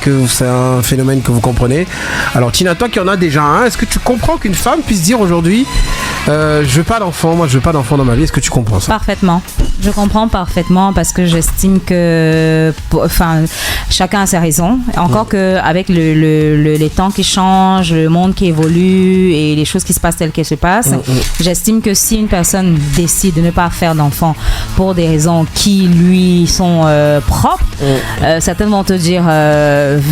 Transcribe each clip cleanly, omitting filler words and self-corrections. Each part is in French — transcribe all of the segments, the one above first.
que c'est un phénomène que vous comprenez. Alors Tina, toi qui en as déjà un, est-ce que tu comprends qu'une femme puisse dire aujourd'hui je veux pas d'enfant, moi je veux pas d'enfant dans ma vie? Est-ce que tu comprends ça? Parfaitement. Je comprends parfaitement parce que j'estime que chacun a ses raisons. Encore qu'avec les temps qui changent, le monde qui évolue et les choses qui se passent telles qu'elles se passent, j'estime que si une personne décide de ne pas faire d'enfant pour des raisons qui lui sont propres, certaines vont te dire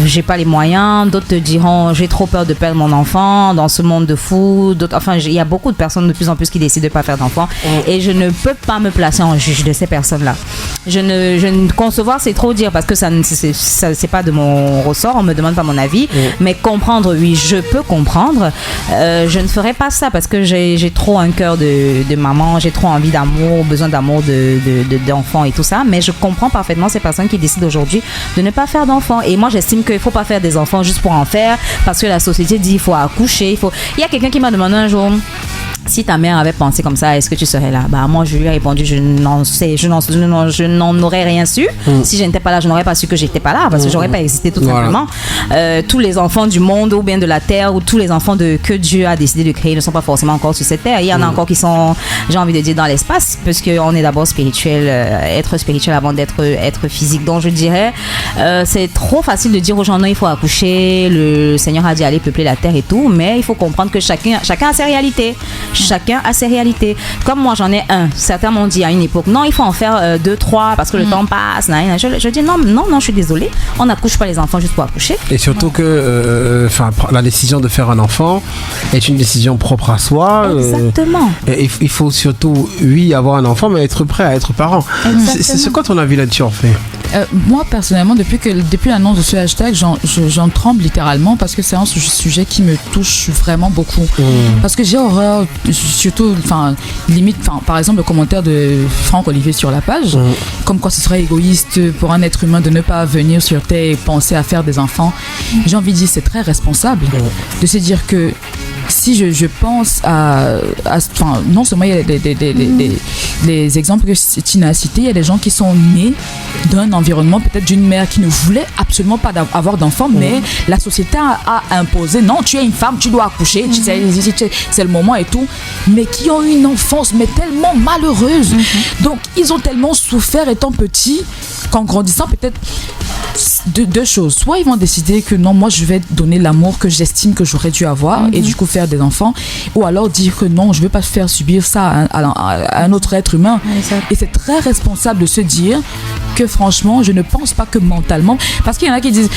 j'ai pas les moyens, d'autres te diront j'ai trop peur de perdre mon enfant dans ce monde de fou, il y a beaucoup de personnes de plus en plus qui décident de pas faire d'enfant et je ne peux pas me placer en juge de ces personnes-là. Je ne concevoir, c'est trop dire parce que ça c'est pas de mon ressort, on me demande pas mon avis, mais comprendre, oui, je peux comprendre. Je ne ferai pas ça parce que j'ai trop un cœur de maman, j'ai trop envie d'amour, besoin d'amour d'enfants et tout ça, mais je comprends parfaitement ces personnes qui décident aujourd'hui de ne pas faire d'enfants. Et moi, j'estime qu'il faut pas faire des enfants juste pour en faire parce que la société dit il faut accoucher, il y a quelqu'un qui m'a demandé un jour si ta mère avait pensé comme ça, est-ce que tu serais là? Bah moi je lui ai répondu je n'en aurais rien su. Si je n'étais pas là, je n'aurais pas su que j'étais pas là parce que j'aurais pas existé tout simplement. Tous les enfants du monde ou bien de la terre ou tous les enfants que Dieu a décidé de créer ne sont pas forcément encore sur cette terre. Il y en a encore qui sont, j'ai envie de dire, dans l'espace parce qu'on est d'abord spirituel, être spirituel avant d'être être physique. Donc je dirais c'est trop facile de dire aux gens non il faut accoucher, le Seigneur a dit aller peupler la terre et tout, mais il faut comprendre que chacun a ses réalités. Chacun a ses réalités. Comme moi, j'en ai un. Certains m'ont dit à une époque, non, il faut en faire 2, 3 parce que le temps passe. Je dis non, je suis désolée. On n'accouche pas les enfants juste pour accoucher. Et surtout que la décision de faire un enfant est une décision propre à soi. Exactement. Il faut surtout, avoir un enfant, mais être prêt à être parent. C'est quoi ton avis là-dessus, en fait? Moi, personnellement, depuis l'annonce de ce hashtag, j'en tremble littéralement parce que c'est un sujet qui me touche vraiment beaucoup. Parce que j'ai horreur, surtout, limite, par exemple, le commentaire de Franck Olivier sur la page, comme quoi ce serait égoïste pour un être humain de ne pas venir sur Terre et penser à faire des enfants. J'ai envie de dire, c'est très responsable de se dire que si je pense non seulement il y a des exemples que Tina a cités, il y a des gens qui sont nés d'un environnement, peut-être d'une mère qui ne voulait absolument pas avoir d'enfants, mais la société a imposé, non, tu es une femme, tu dois accoucher, c'est le moment et tout, mais qui ont eu une enfance mais tellement malheureuse. Donc ils ont tellement souffert étant petits qu'en grandissant peut-être deux choses. Soit ils vont décider que non, moi je vais donner l'amour que j'estime que j'aurais dû avoir et du coup faire des enfants, ou alors dire que non, je ne veux pas faire subir ça à un autre être humain. Et c'est très responsable de se dire que franchement, je ne pense pas que mentalement, parce qu'il y en a qui disent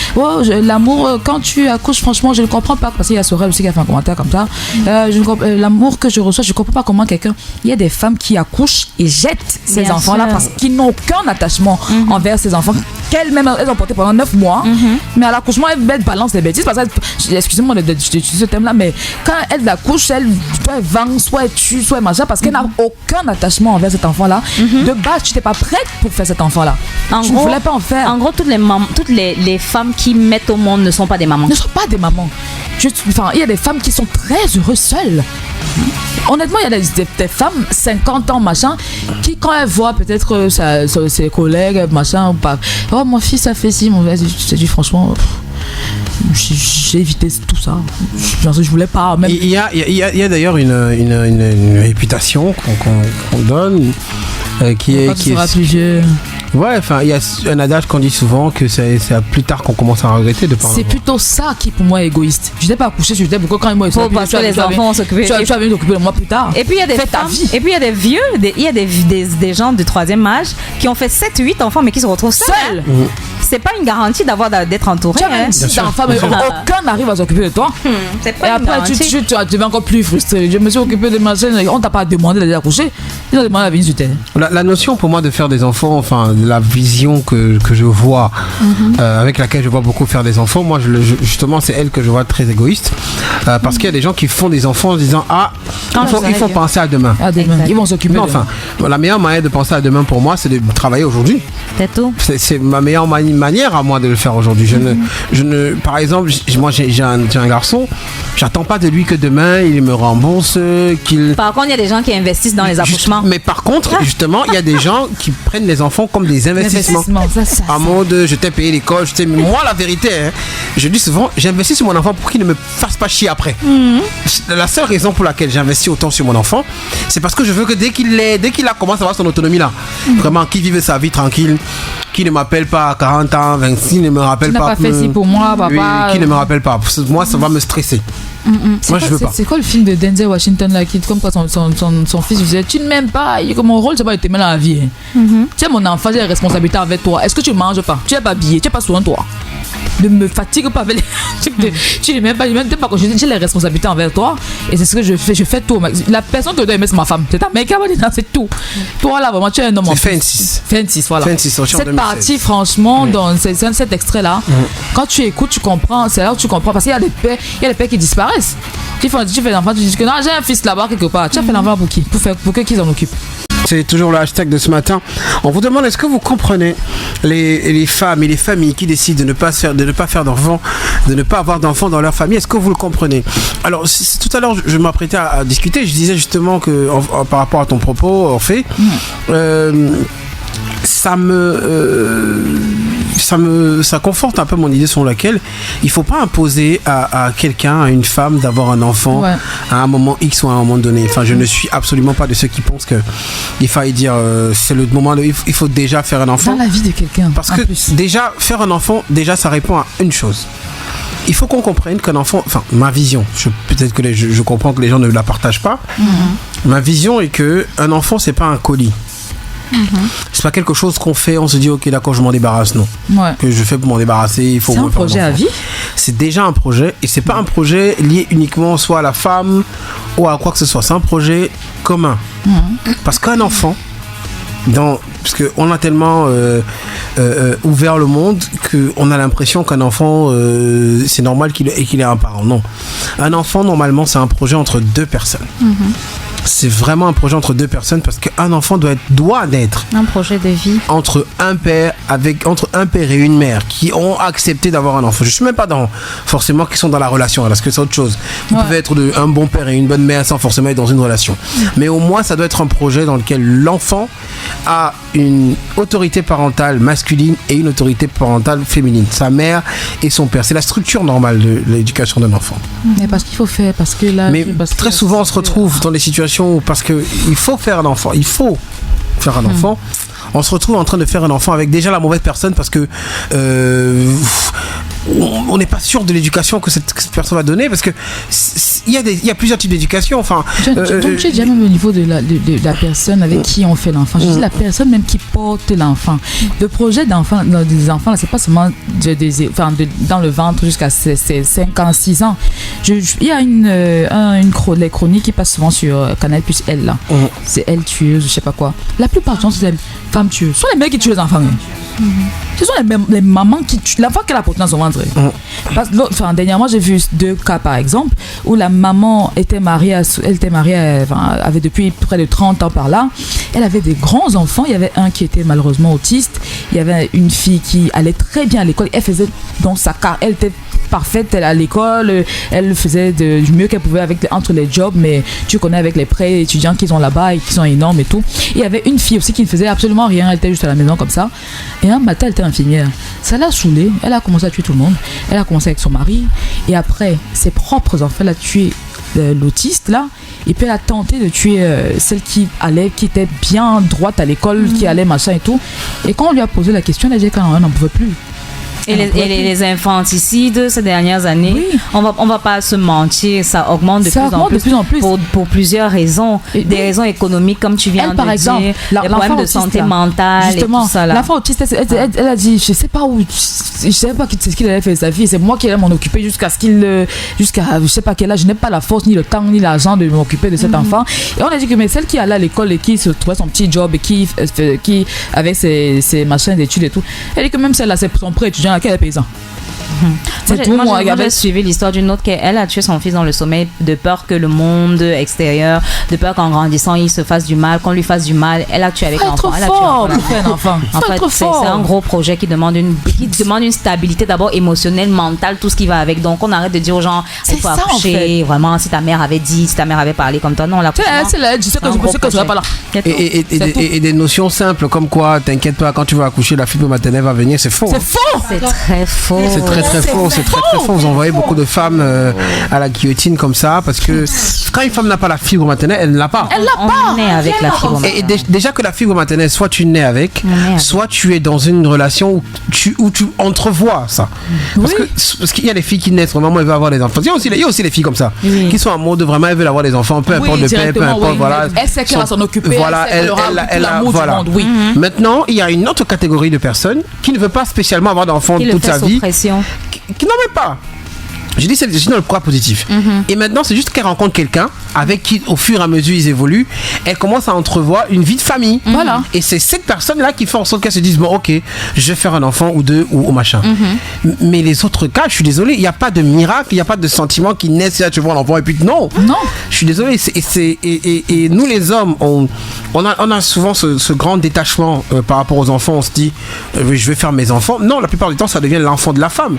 l'amour quand tu accouches, franchement je ne comprends pas, parce qu'il y a Sorel aussi qui a fait un commentaire comme ça, l'amour que je reçois, je ne comprends pas comment il y a des femmes qui accouchent et jettent ces enfants-là parce qu'ils n'ont aucun attachement envers ces enfants qu'elles-mêmes elles ont porté pendant 9 mois, mais à l'accouchement elles balancent des bêtises parce que, excusez-moi d'utiliser ce terme-là, mais quand elle accouche, elle vend, soit elle tue, soit elle mange, parce qu'elle n'a aucun attachement envers cet enfant-là. De base, tu n'étais pas prête pour faire cet enfant-là. Tu ne voulais pas en faire. En gros, toutes les femmes qui mettent au monde ne sont pas des mamans. Ne sont pas des mamans. Il y a des femmes qui sont très heureuses seules. Honnêtement, il y a des femmes, 50 ans, machin, qui quand elles voient peut-être ses collègues, machin, pas, oh mon fils ça fait ci, je dis franchement, j'ai évité tout ça. Je voulais pas. Même... Il y a d'ailleurs une réputation qu'on donne qui est plus vieux. Ouais, il y a un adage qu'on dit souvent que c'est plus tard qu'on commence à regretter de pas. C'est plutôt ça qui pour moi est égoïste. Je n'étais pas accouché, je disais pourquoi quand moi parce que les enfants vont s'occuper. Tu vas venir t'occuper de moi plus tard. Et puis il y a des femmes, et puis il y a des vieux, il y a des gens du 3e âge qui ont fait 7-8 enfants mais qui se retrouvent seuls. C'est pas une garantie d'être entouré. Si ta femme, aucun n'arrive à s'occuper de toi. C'est pas et après tu deviens encore plus frustré. Je me suis occupé de ma chaîne, on t'a pas demandé d'aller accoucher. Ils ont demandé la vie sur terre. La notion pour moi de faire des enfants, la vision que je vois, avec laquelle je vois beaucoup faire des enfants, moi justement c'est elle que je vois très égoïste, parce qu'il y a des gens qui font des enfants en disant il faut penser à demain. Ils vont s'occuper. Non, la meilleure manière de penser à demain pour moi c'est de travailler aujourd'hui. C'est tout. C'est ma meilleure manière manière à moi de le faire aujourd'hui. Par exemple, moi j'ai un garçon, j'attends pas de lui que demain il me rembourse, qu'il... Par contre, il y a des gens qui investissent dans les accouchements. Mais par contre, justement, il y a des gens qui prennent les enfants comme des investissements. En mode, je t'ai payé l'école, moi la vérité, je dis souvent, j'investis sur mon enfant pour qu'il ne me fasse pas chier après. La seule raison pour laquelle j'investis autant sur mon enfant, c'est parce que je veux que dès qu'il a commencé à avoir son autonomie là, vraiment qu'il vive sa vie tranquille, qu'il ne m'appelle pas à 40 ans, 26, ne me rappelle pas. Tu n'as pas fait ci pour moi, papa. Qui ne me rappelle pas. Moi, ça va me stresser. Moi, je veux pas. C'est quoi le film de Denzel Washington là, qui comme quoi son fils disait, tu ne m'aimes pas, mon rôle c'est pas de t'aimer dans la vie. Tu es mon enfant, j'ai la responsabilité avec toi. Est-ce que tu ne manges pas? Tu n'es pas habillé, tu n'es pas soin toi. Ne me fatigue pas avec les... tu ne m'aimes pas, j'ai les responsabilités envers toi. Et c'est ce que je fais tout. La personne que je dois aimer, c'est ma femme. C'est ta mec, c'est tout. Toi là, vraiment, tu es un homme en fait. C'est F6, voilà. Cette partie, franchement, dans cet extrait là, quand tu écoutes, tu comprends. C'est là où tu comprends. Parce qu'il y a des pères qui disparaissent. Tu fais l'enfant, tu dis que non, j'ai un fils là-bas quelque part. Tu as fait l'enfant pour qui? Pour que qui s'en occupe? C'est toujours le hashtag de ce matin. On vous demande, est-ce que vous comprenez les femmes et les familles qui décident de ne pas faire d'enfants, de ne pas avoir d'enfants dans leur famille? Est-ce que vous le comprenez? Alors, tout à l'heure, je m'apprêtais à discuter. Je disais justement que par rapport à ton propos, en fait, ça conforte un peu mon idée selon laquelle il faut pas imposer à quelqu'un, à une femme, d'avoir un enfant à un moment X ou à un moment donné. Enfin, je ne suis absolument pas de ceux qui pensent que il faille dire c'est le moment il faut déjà faire un enfant dans la vie de quelqu'un. Parce que déjà faire un enfant, déjà ça répond à une chose. Il faut qu'on comprenne qu'un enfant, enfin ma vision, peut-être que je comprends que les gens ne la partagent pas. Ma vision est que un enfant c'est pas un colis. C'est pas quelque chose qu'on fait, on se dit ok d'accord je m'en débarrasse, non. Que je fais pour m'en débarrasser, il faut. C'est un projet à vie. C'est déjà un projet et c'est pas un projet lié uniquement soit à la femme ou à quoi que ce soit, c'est un projet commun. Parce qu'un enfant, parce qu'on a tellement ouvert le monde qu'on a l'impression qu'un enfant c'est normal qu'il ait un parent. Non, un enfant normalement c'est un projet entre deux personnes. C'est vraiment un projet entre deux personnes parce qu'un enfant doit naître un projet de vie entre un père et une mère qui ont accepté d'avoir un enfant. Je suis même pas forcément qui sont dans la relation parce que c'est autre chose. Ils peuvent être un bon père et une bonne mère sans forcément être dans une relation. Mais au moins ça doit être un projet dans lequel l'enfant a une autorité parentale masculine et une autorité parentale féminine, sa mère et son père. C'est la structure normale de l'éducation d'un enfant. Mais parce qu'il faut faire, parce que là. Mais très souvent on se retrouve dans des situations parce qu'il faut faire un enfant, on se retrouve en train de faire un enfant avec déjà la mauvaise personne parce que on n'est pas sûr de l'éducation que cette personne va donner parce que il y a plusieurs types d'éducation. Enfin, donc tu es déjà même au niveau de la personne avec qui on fait l'enfant. Je dis la personne même qui porte l'enfant. Le projet d'enfant, des enfants, là, c'est pas seulement dans le ventre jusqu'à 5 ans, 6 ans. Il y a les chroniques qui passent souvent sur Canal plus Elle là. C'est Elle tueuse, je sais pas quoi. La plupart du temps, c'est des femmes tueuses. Ce sont les mecs qui tuent les enfants. Ce sont les mamans qui tuent l'enfant qu'elle a porté dans son ventre. Dernièrement, j'ai vu 2 cas par exemple où la maman était mariée, avait depuis près de 30 ans par là. Elle avait des grands enfants. Il y avait un qui était malheureusement autiste. Il y avait une fille qui allait très bien à l'école. Elle faisait dans sa carte. Elle était parfaite à l'école. Elle faisait du mieux qu'elle pouvait entre les jobs. Mais tu connais avec les prêts étudiants qu'ils ont là-bas et qui sont énormes et tout. Et il y avait une fille aussi qui ne faisait absolument rien. Elle était juste à la maison comme ça. Et un matin, elle était infirmière. Ça l'a saoulée. Elle a commencé à tuer tout le monde. Elle a commencé avec son mari. Et après, ses propres enfants, elle a tué l'autiste là. Et puis elle a tenté de tuer celle qui était bien droite à l'école, qui allait machin et tout. Et quand on lui a posé la question, elle a dit qu'elle n'en pouvait plus. Et les infanticides ces dernières années, on va pas se mentir, ça augmente de plus en plus. Pour plusieurs raisons. Des raisons économiques, comme tu viens de dire, les problèmes de santé mentale justement, et tout ça là. L'enfant autiste, elle a dit, je sais pas ce qu'il allait faire de sa vie, c'est moi qui allais m'en occuper jusqu'à je sais pas quel âge, je n'ai pas la force, ni le temps, ni l'argent de m'occuper de cet enfant. Et on a dit que mais celle qui allait à l'école et qui se trouvait son petit job et qui avec ses machins d'études et tout, elle dit que même celle-là, c'est son prêt étudiant, quel est paysan. C'est tout, Moi, j'ai suivi l'histoire d'une autre elle a tué son fils dans le sommeil de peur que le monde extérieur, de peur qu'en grandissant, il se fasse du mal, qu'on lui fasse du mal. Elle a tué avec l'enfant. Elle a tué l'enfant. En fait, c'est un gros projet qui demande une stabilité d'abord émotionnelle, mentale, tout ce qui va avec. Donc, on arrête de dire aux gens, il faut accoucher. En fait. Vraiment, si ta mère avait dit, si ta mère avait parlé comme toi, non, la c'est là, je sais que je serai pas là. Et des notions simples comme quoi, t'inquiète pas, quand tu vas accoucher, la fibre maternelle va venir, c'est faux. C'est faux. C'est très faux. C'est très faux. C'est très faux. Vous envoyez beaucoup de femmes à la guillotine comme ça parce que quand une femme n'a pas la fibre maternelle, elle ne l'a pas. Elle l'a pas. On naît avec la fibre maternelle. Et déjà que la fibre maternelle, soit tu nais avec, soit tu es dans une relation où tu entrevois ça. Parce qu'il y a des filles qui naissent, vraiment, elles veulent avoir des enfants. Il y a aussi les filles comme ça, qui sont en mode vraiment, elles veulent avoir des enfants, peu importe le père, peu importe, voilà. Elle sait qu'elle va s'en occuper, voilà, elle aura l'amour du monde, oui. Maintenant, il y a une autre catégorie de personnes qui ne veut pas spécialement avoir d'enfants toute sa vie. Qui n'en veut pas. Je dis c'est dans le poids positif. Et maintenant, c'est juste qu'elle rencontre quelqu'un avec qui, au fur et à mesure, ils évoluent. Elle commence à entrevoir une vie de famille. Voilà. Et c'est cette personne-là qui fait en sorte qu'elle se dise bon, ok, je vais faire un enfant ou deux ou machin. Mais les autres cas, je suis désolé, il n'y a pas de miracle, il n'y a pas de sentiment qui naissent là, tu vois l'enfant et puis non. Je suis désolé. Et nous, les hommes, on a souvent ce grand détachement par rapport aux enfants. On se dit, je vais faire mes enfants. Non, la plupart du temps, ça devient l'enfant de la femme.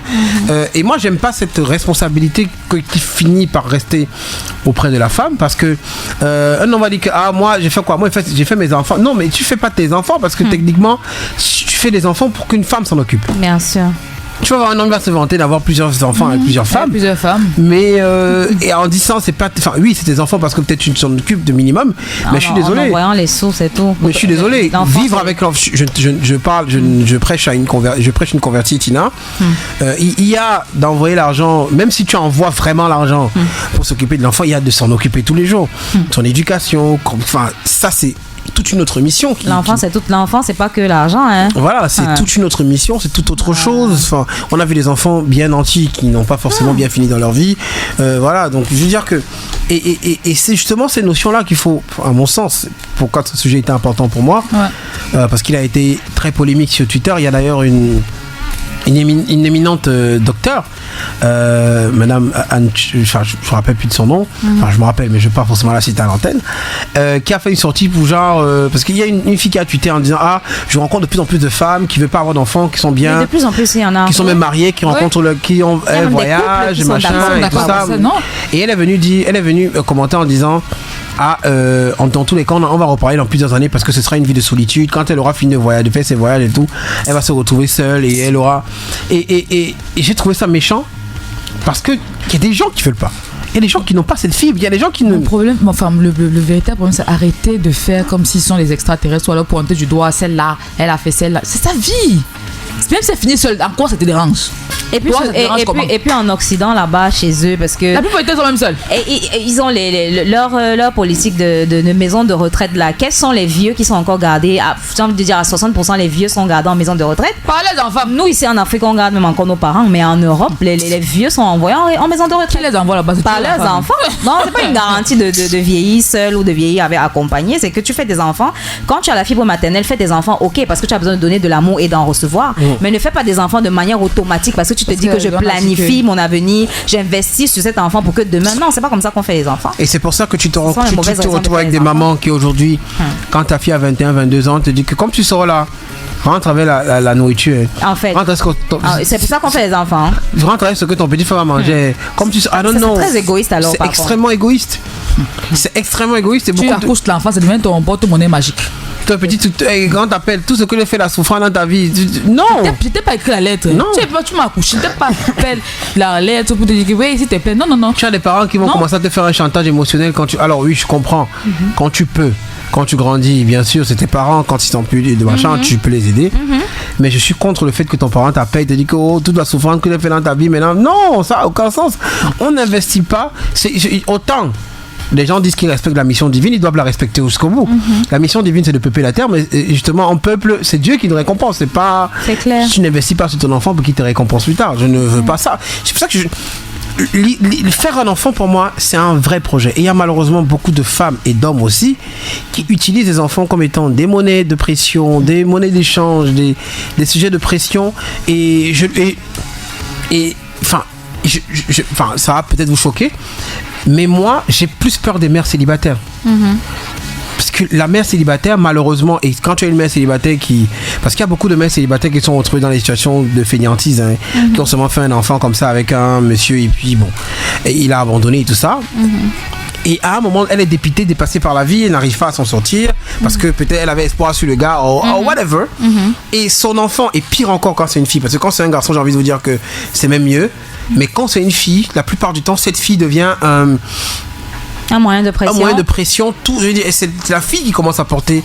Et moi, j'aime pas cette responsabilité qui finit par rester auprès de la femme parce que un homme va dire que moi j'ai fait quoi, moi j'ai fait mes enfants. Non, mais tu fais pas tes enfants parce que techniquement tu fais des enfants pour qu'une femme s'en occupe. Bien sûr. Tu vas voir un homme va se vanter d'avoir plusieurs enfants avec plusieurs femmes. Mais et en disant c'est pas, enfin oui c'est tes enfants parce que peut-être tu s'en occupes de minimum. Mais je suis désolé. En voyant les sous c'est tout. Mais je suis désolé. Vivre avec l'enfant. Je prêche une convertie Tina. Il y a d'envoyer l'argent, même si tu envoies vraiment l'argent pour s'occuper de l'enfant, il y a de s'en occuper tous les jours. Son éducation, enfin ça c'est toute une autre mission. L'enfant, c'est pas que l'argent. Hein. Voilà, c'est toute une autre mission, c'est toute autre chose. Enfin, on a vu des enfants bien nantis qui n'ont pas forcément bien fini dans leur vie. Voilà, donc je veux dire que. Et c'est justement ces notions-là qu'il faut, à mon sens, pourquoi ce sujet était important pour moi, parce qu'il a été très polémique sur Twitter. Il y a d'ailleurs une éminente docteure, Madame Anne, je ne me rappelle plus de son nom, enfin je me rappelle, mais je ne vais pas forcément la citer à l'antenne, qui a fait une sortie pour genre, parce qu'il y a une fille qui a tweeté en disant je rencontre de plus en plus de femmes qui ne veulent pas avoir d'enfants, qui sont bien, mais de plus en plus il y en a, qui sont même mariées, qui rencontrent qui ont voyage, machin, et tout ça. Et elle est venue commenter en disant dans tous les cas, on va reparler dans plusieurs années parce que ce sera une vie de solitude. Quand elle aura fini de faire ses voyages et tout, elle va se retrouver seule et elle aura. Et j'ai trouvé ça méchant parce qu'il y a des gens qui veulent pas. Il y a des gens qui n'ont pas cette fibre. Il y a des gens qui ne. Le véritable problème, c'est arrêter de faire comme s'ils sont les extraterrestres ou alors pointer du doigt celle-là, elle a fait celle-là. C'est sa vie. Même si elle finit seule, en quoi ça te dérange? Et puis en Occident là-bas chez eux parce que la plupart sont même seuls. Et ils ont leur politique de maison de retraite là. Quels sont les vieux qui sont encore gardés? J'ai envie de dire à 60% les vieux sont gardés en maison de retraite. Par les enfants. Nous ici en Afrique on garde même encore nos parents, mais en Europe les vieux sont envoyés en maison de retraite. Qui les envoie là-bas? Par leurs enfants. Non, c'est pas une garantie de vieillir seul ou de vieillir avec accompagné. C'est que tu fais des enfants. Quand tu as la fibre maternelle, fais des enfants, ok, parce que tu as besoin de donner de l'amour et d'en recevoir. Mais ne fais pas des enfants de manière automatique parce que tu te dis que je planifie mon avenir, j'investis sur cet enfant pour que demain. Non, c'est pas comme ça qu'on fait les enfants. Et c'est pour ça que tu te retrouves avec des mamans qui aujourd'hui, quand ta fille a 21, 22 ans, te dit que comme tu sors là, rentre avec la nourriture. En fait, c'est pour ça qu'on fait les enfants. Rentre avec ce que ton petit frère va manger. Comme tu sors, c'est très égoïste alors. C'est extrêmement égoïste. C'est extrêmement égoïste. Tu accouches l'enfant, ça devient ton porte-monnaie magique. Toi, petit, quand t'appelles tout ce que j'ai fait la souffrance dans ta vie. Non! Je t'ai pas écrit la lettre. Non. Tu m'as accouché. Je t'ai pas fait la lettre pour te dire que oui, s'il te plaît. Non. Tu as des parents qui vont commencer à te faire un chantage émotionnel quand tu. Alors oui, je comprends. Quand tu peux. Quand tu grandis, bien sûr, c'est tes parents. Quand ils sont plus de machin, tu peux les aider. Mais je suis contre le fait que ton parent t'appelle et te dit que toute la souffrance que tu as fait dans ta vie maintenant. Non, ça n'a aucun sens. On n'investit pas. Autant. Les gens disent qu'ils respectent la mission divine, ils doivent la respecter jusqu'au bout. La mission divine, c'est de peupler la terre, mais justement, en peuple, c'est Dieu qui te récompense. C'est pas. C'est clair. Tu n'investis pas sur ton enfant pour qu'il te récompense plus tard. Je ne veux pas ça. C'est pour ça que faire un enfant, pour moi, c'est un vrai projet. Et il y a malheureusement beaucoup de femmes et d'hommes aussi qui utilisent les enfants comme étant des monnaies de pression, des monnaies d'échange, des sujets de pression. Et Et enfin, ça va peut-être vous choquer, mais moi, j'ai plus peur des mères célibataires. Parce que la mère célibataire, malheureusement, et quand tu as une mère célibataire parce qu'il y a beaucoup de mères célibataires qui sont retrouvées dans des situations de fainéantise, qui ont seulement fait un enfant comme ça avec un monsieur, et puis bon, et il a abandonné et tout ça. Et à un moment, elle est dépitée, dépassée par la vie, elle n'arrive pas à s'en sortir, parce que peut-être elle avait espoir sur le gars, ou whatever. Et son enfant est pire encore quand c'est une fille, parce que quand c'est un garçon, j'ai envie de vous dire que c'est même mieux. Mais quand c'est une fille, la plupart du temps, cette fille devient un moyen de pression. Un moyen de pression. Tout, je veux dire, c'est la fille qui commence à porter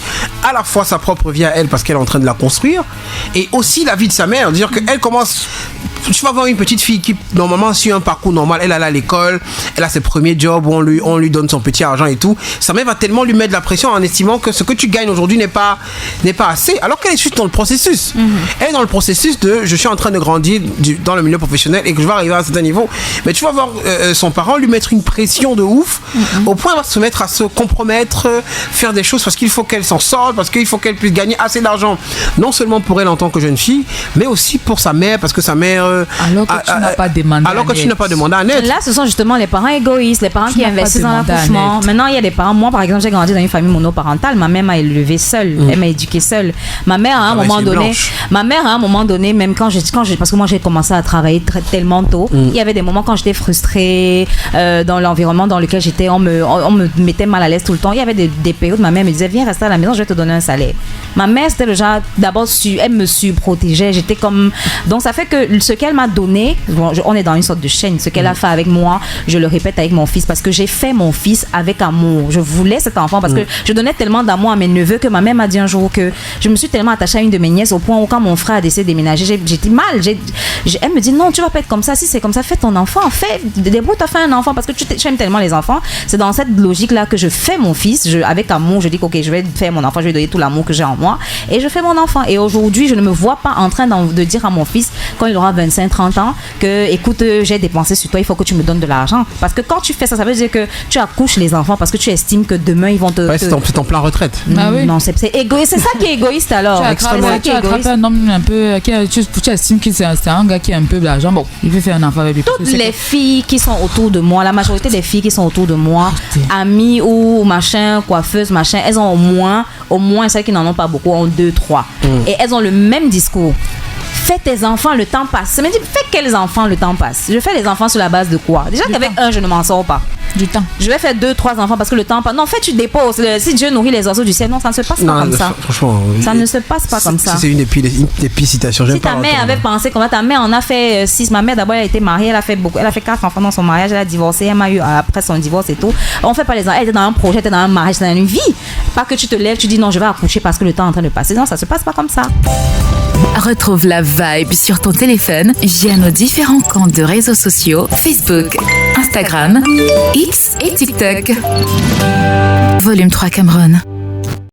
à la fois sa propre vie à elle parce qu'elle est en train de la construire et aussi la vie de sa mère. C'est-à-dire qu'elle commence. Tu vas voir une petite fille qui normalement suit un parcours normal. Elle à l'école, elle a ses premiers jobs où on lui donne son petit argent et tout. Sa mère va tellement lui mettre de la pression en estimant que ce que tu gagnes aujourd'hui n'est pas assez. Alors qu'elle est juste dans le processus. Elle est dans le processus de je suis en train de grandir dans le milieu professionnel et que je vais arriver à un certain niveau. Mais tu vas voir son parent lui mettre une pression de ouf. Au point, elle va se mettre à se compromettre, faire des choses parce qu'il faut qu'elle s'en sorte, parce qu'il faut qu'elle puisse gagner assez d'argent, non seulement pour elle en tant que jeune fille, mais aussi pour sa mère, parce que sa mère... alors que tu n'as pas demandé tu n'as pas demandé à aide. Là, ce sont justement les parents égoïstes, les parents qui investissent dans l'accouchement. Maintenant, il y a des parents... Moi, par exemple, j'ai grandi dans une famille monoparentale. Ma mère m'a élevée seule. Elle m'a éduquée seule. Ma mère, à un moment donné, même parce que moi, j'ai commencé à travailler tellement tôt, il y avait des moments quand j'étais frustrée dans l'environnement dans lequel j'étais, on me mettait mal à l'aise tout le temps. Il y avait des périodes, ma mère me disait viens rester à la maison, je vais te donner un salaire. Ma mère c'était le genre, d'abord elle me surprotégeait, j'étais comme, donc ça fait que ce qu'elle m'a donné, on est dans une sorte de chaîne, ce qu'elle a fait avec moi, je le répète avec mon fils, parce que j'ai fait mon fils avec amour. Je voulais cet enfant parce que je donnais tellement d'amour à mes neveux que ma mère m'a dit un jour que je me suis tellement attachée à une de mes nièces au point où quand mon frère a décidé de déménager, j'étais mal. Elle me dit non, tu vas pas être comme ça, si c'est comme ça, fais ton enfant, débrouille-toi, fais un enfant parce que tu aimes tellement les enfants. C'est dans cette logique-là que je fais mon fils, avec amour, je dis ok, je vais faire mon enfant, je vais donner tout l'amour que j'ai en moi et je fais mon enfant. Et aujourd'hui, je ne me vois pas en train de dire à mon fils, quand il aura 25-30 ans, que écoute, j'ai dépensé sur toi, il faut que tu me donnes de l'argent. Parce que quand tu fais ça, ça veut dire que tu accouches les enfants parce que tu estimes que demain, ils vont te... Ouais, c'est ton plan retraite. Oui. Non, c'est égoïste, c'est ça qui est égoïste alors. Tu attrapes un homme un peu, tu estimes que c'est un gars qui a un peu d'argent, bon, il veut faire un enfant avec lui. Toutes les filles qui sont autour de moi, la majorité des filles qui sont autour de moi, amies ou machin, coiffeuses, machin, elles ont au moins celles qui n'en ont pas beaucoup, ont 2, 3. Et elles ont le même discours. Fais tes enfants, le temps passe. Ça me dit, fais quels enfants, le temps passe. Je fais les enfants sur la base de quoi? Déjà qu'avec un, je ne m'en sors pas. Du temps. Je vais faire 2, 3 enfants parce que le temps passe. Non, en fait, tu déposes. Si Dieu nourrit les oiseaux du ciel, non, ça ne se passe pas comme ça. Franchement, ça ne se passe pas comme ça. C'est une des pires citations. Si ta mère avait pensé comme ça, ta mère en a fait 6. Ma mère, d'abord, elle a été mariée, elle a fait 4 enfants dans son mariage, elle a divorcé, elle m'a eu après son divorce et tout. On fait pas les enfants. Elle était dans un projet, elle était dans un mariage, dans une vie. Pas que tu te lèves, tu dis non, je vais accoucher parce que le temps est en train de passer. Non, ça se passe pas comme ça. Retrouve la vibe sur ton téléphone via nos différents comptes de réseaux sociaux Facebook, Instagram, X et TikTok. Volume 3 Cameroun.